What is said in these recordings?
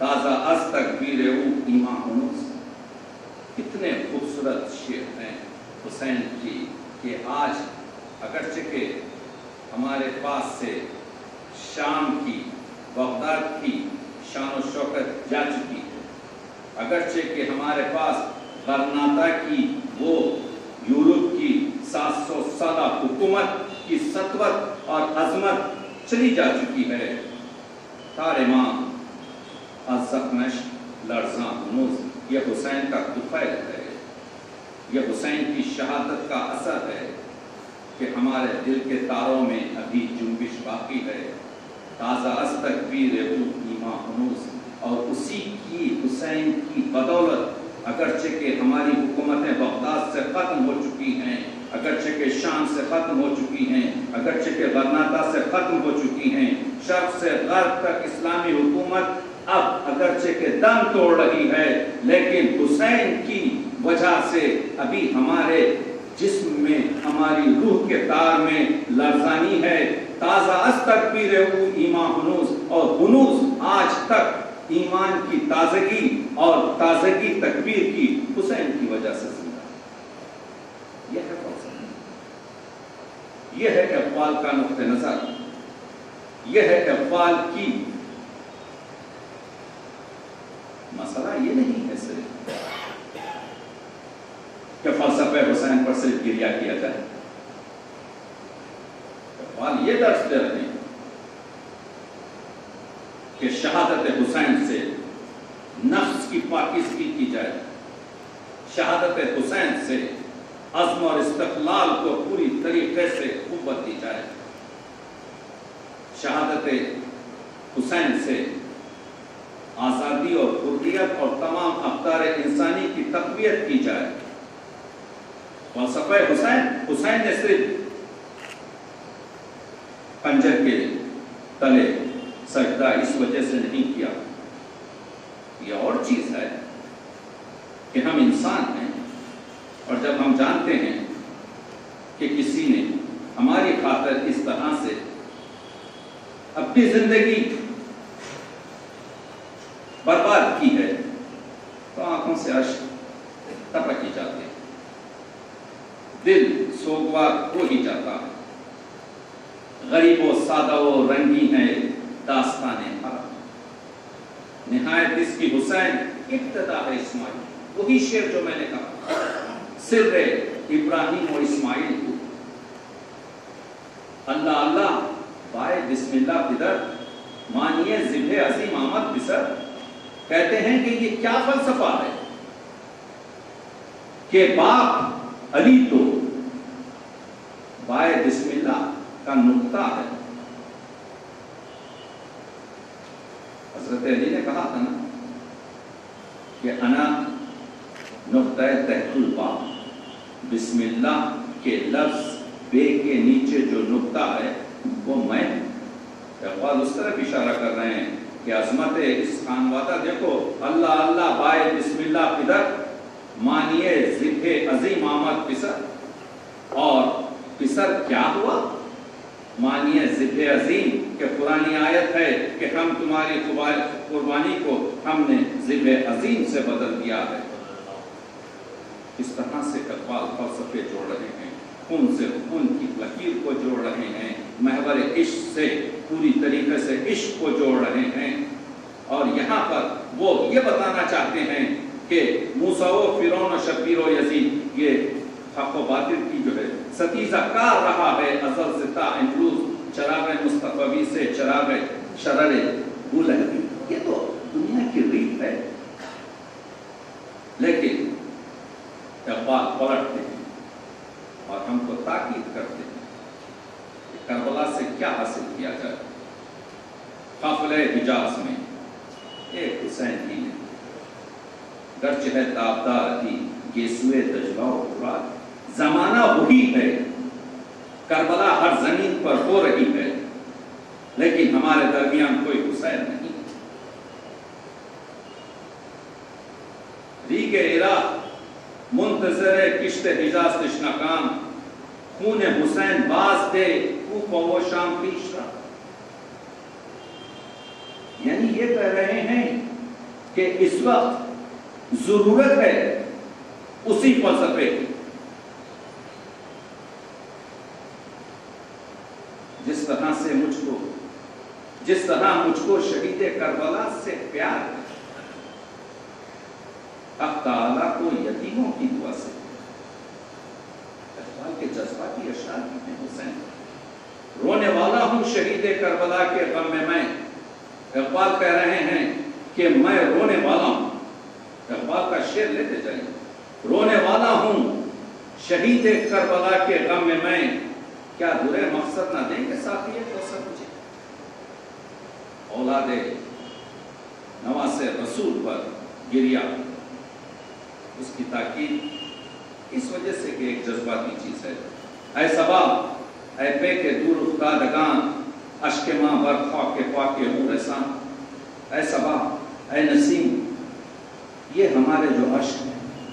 تازہ از تکبیر او ایمان ہنوز. کتنے خوبصورت شعر ہیں حسین کی کہ آج اگرچہ کہ ہمارے پاس سے شام کی بغداد کی شان و شوکت جا چکی ہے، اگرچہ کہ ہمارے پاس غرناطہ کی وہ یورپ کی 700 سالہ حکومت کی سطوت اور عظمت چلی جا چکی ہے، تارے ماں از زخمش لرزاں ہنوز. یہ حسین کا طفیل ہے، یہ حسین کی شہادت کا اثر ہے کہ ہمارے دل کے تاروں میں ابھی جنبش باقی ہے. تازہ از تکبیر او ایمان ہنوز. اور اسی کی حسین کی بدولت اگرچہ کہ ہماری حکومتیں بغداد سے ختم ہو چکی ہیں، اگرچہ کہ شام سے ختم ہو چکی ہیں، اگرچہ کہ غرناطہ سے ختم ہو چکی ہیں، شرق سے غرب تک اسلامی حکومت اب اگرچہ کہ دم توڑ رہی ہے، لیکن حسین کی وجہ سے ابھی ہمارے جسم میں، ہماری روح کے تار میں لرزانی ہے. تازہ از تکبیر او ایمان ہنوز. اور ہنوز آج تک ایمان کی تازگی اور تازگی تکبیر کی حسین کی وجہ سے زندہ. یہ ہے فلسفہ، یہ ہے اقوال کا نقطہ نظر، یہ ہے اقوال کی. مسئلہ یہ نہیں ہے صرف کہ فلسفہ حسین پر صرف گریہ کیا جائے. اقوال یہ درس دے رہے ہیں کہ شہادت حسین سے نفس کی پاکیزگی کی جائے، شہادت حسین سے عزم اور استقلال کو پوری طریقے سے قوت دی جائے، شہادت حسین سے آزادی اور حریت اور تمام اقدار انسانی کی تقویت کی جائے. فلسفہ حسین نے صرف خنجر کے تلے سجدہ اس وجہ سے نہیں کیا. یہ اور چیز ہے کہ ہم انسان ہیں، اور جب ہم جانتے ہیں کہ کسی نے ہماری خاطر اس طرح سے اپنی زندگی برباد کی ہے تو آنکھوں سے اشک ٹپک ہی جاتے ہیں، دل سوگوار ہو ہی جاتا ہے. غریب و سادہ و رنگی ہے داستان حق، نہایت اس کی حسین ابتدا ہے اسماعیل. وہی شعر جو میں نے کہا، سر ابراہیم و اسماعیل کو اللہ اللہ بائے بسم اللہ پدر مانیے ذبح عظیم آمد بسر. کہتے ہیں کہ یہ کیا فلسفہ ہے کہ باپ علی تو بائے بسم اللہ کا نقطہ ہے. حضرت علی نے کہا تھا نا کہ انا نقطہ تحت الباب، بسم اللہ کے لفظ بے کے نیچے جو نقطہ ہے وہ میں. اقوال اس طرف اشارہ کر رہے ہیں کہ عظمت اس خانوادہ دیکھو، اللہ اللہ بائے بسم اللہ پدر مانیے ذبح عظیم آمد پسر. اور پسر کیا ہوا؟ مانیے ذبح عظیم، کہ پرانی آیت ہے کہ ہم تمہاری قربانی کو ہم نے ذبح عظیم سے بدل دیا ہے. اس طرح سے اقوال فلسفے جوڑ رہے ہیں، ان سے ان کی لکیر کو جوڑ رہے ہیں، محور عشق سے پوری طریقے سے عشق کو جوڑ رہے ہیں. اور یہاں پر وہ یہ بتانا چاہتے ہیں کہ موسیٰ و فرعون و شبیر و یزید یہ حق و باطل کی جو ہے ستیزہ کار رہا ہے ازل سے تا امروز، چراغ مصطفی سے چراغ شرر بلندی. یہ تو دنیا کی ریت ہے. لیکن اقبال پلٹتے ہیں اور ہم کو تاکید کرتے ہیں کہ کربلا سے کیا حاصل کیا جائے. قافلہ حجاز میں ایک حسین ہی نے گرچہ ہے تابدار تھی گیسوئے دجلہ و فرات. زمانہ وہی ہے، کربلا ہر زمین پر ہو رہی ہے، لیکن ہمارے درمیان کوئی حسین نہیں. ریگ عراق منتظر کشت حجاز تشنکان، خون حسین باز دے کوفہ و شام پیش را. یعنی یہ کہہ رہے ہیں کہ اس وقت ضرورت ہے اسی فلسفے کی جس طرح مجھ کو شہید کربلا سے پیار ہے، حق تعالیٰ کو یتیموں کی دعا سے اقبال کے جذباتی اشعار ہیں حسین۔ رونے والا ہوں شہید کربلا کے غم میں اقبال کہہ رہے ہیں کہ میں رونے والا ہوں۔ اقبال کا شعر لیتے جائیں، رونے والا ہوں شہید کربلا کے غم میں کیا برے مقصد نہ دیں گے ساتھی کوثر مجھے، اولاد نواز رسول پر گریا۔ اس کی تاکید اس وجہ سے کہ ایک جذباتی چیز ہے۔ اے صبا اے پے کے دور افتادگان، اشک ماں بر خاک پاک رساں، اے صبا اے نسیم، یہ ہمارے جو اشک ہیں،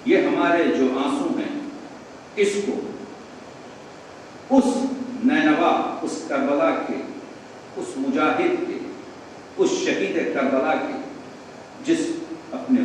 یہ ہمارے جو آنسو ہیں، اس کو اس نینوا، اس کربلا کے، اس مجاہد کے، اس شہید کربلا کے جس اپنے